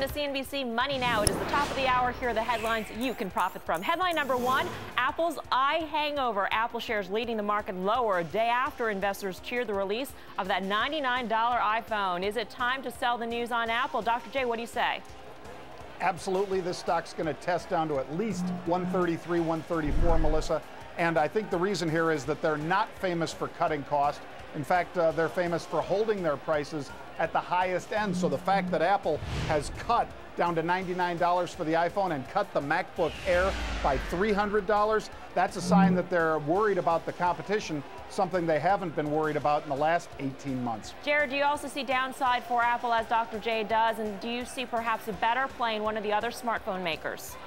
to CNBC Money Now. It is the top of the hour. Here are the headlines you can profit from. Headline number one, Apple's eye hangover. Apple shares leading the market lower a day after investors cheered the release of that $99 iPhone. Is it time to sell the news on Apple? Dr. J, what do you say? Absolutely. This stock's going to test down to at least 133, 134, Melissa. And I think the reason here is that they're not famous for cutting cost. In fact, they're famous for holding their prices at the highest end. So the fact that Apple has cut down to $99 for the iPhone and cut the MacBook Air by $300, that's a sign that they're worried about the competition, something they haven't been worried about in the last 18 months. Jared, do you also see downside for Apple as Dr. J does? And do you see perhaps a better play in one of the other smartphone makers?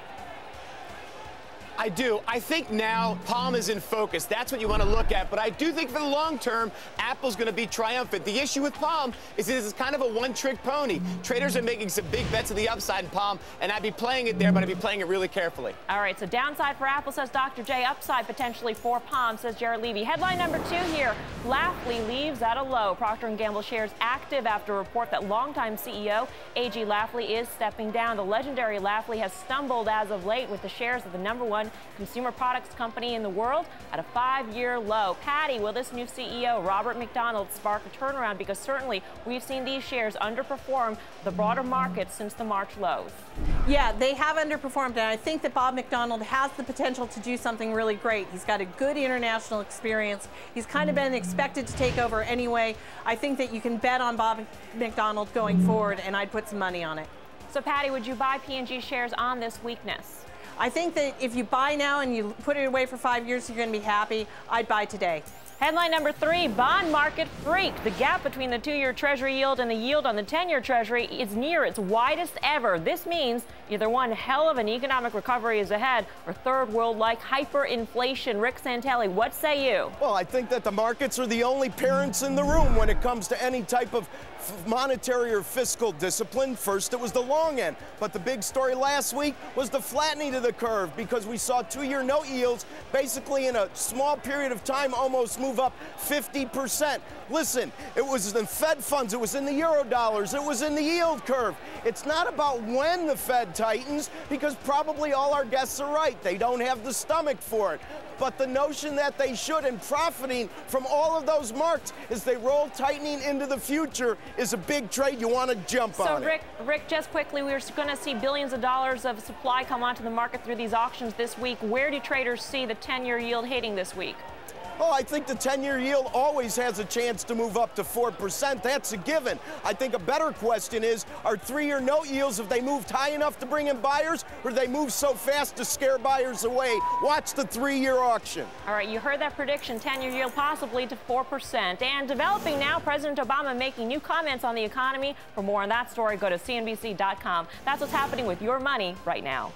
I do. I think now Palm is in focus. That's what you want to look at. But I do think for the long term, Apple's going to be triumphant. The issue with Palm is this is kind of a one-trick pony. Traders are making some big bets to the upside in Palm, and I'd be playing it there, but I'd be playing it really carefully. All right, so downside for Apple, says Dr. J. Upside potentially for Palm, says Jared Levy. Headline number two here, Lafley leaves at a low. Procter & Gamble shares active after a report that longtime CEO A.G. Lafley is stepping down. The legendary Lafley has stumbled as of late with the shares of the #1 consumer products company in the world at a 5-year low. Patty, will this new CEO, Robert McDonald, spark a turnaround? Because certainly we've seen these shares underperform the broader market since the March lows. Yeah, they have underperformed, and I think that Bob McDonald has the potential to do something really great. He's got a good international experience. He's kind of been expected to take over anyway. I think that you can bet on Bob McDonald going forward, and I'd put some money on it. So, Patty, would you buy P&G shares on this weakness? I think that if you buy now and you put it away for 5 years, you're going to be happy. I'd buy today. Headline number three, bond market freak. The gap between the 2-year Treasury yield and the yield on the 10-year Treasury is near its widest ever. This means either one hell of an economic recovery is ahead or third world-like hyperinflation. Rick Santelli, what say you? Well, I think that the markets are the only parents in the room when it comes to any type of monetary or fiscal discipline. First, it was the long end. But the big story last week was the flattening of the curve, because we saw 2-year note yields basically in a small period of time almost move up 50%. Listen, it was in Fed funds, it was in the euro dollars, it was in the yield curve. It's not about when the Fed tightens, because probably all our guests are right. They don't have the stomach for it. But the notion that they should, and profiting from all of those marks as they roll tightening into the future, is a big trade. You want to jump on it. So, Rick, just quickly, we're going to see billions of dollars of supply come onto the market through these auctions this week. Where do traders see the 10-year yield hitting this week? Oh, I think the 10-year yield always has a chance to move up to 4%. That's a given. I think a better question is, are 3-year note yields, have they moved high enough to bring in buyers, or do they move so fast to scare buyers away? Watch the 3-year auction. All right, you heard that prediction, 10-year yield possibly to 4%. And developing now, President Obama making new comments on the economy. For more on that story, go to CNBC.com. That's what's happening with your money right now.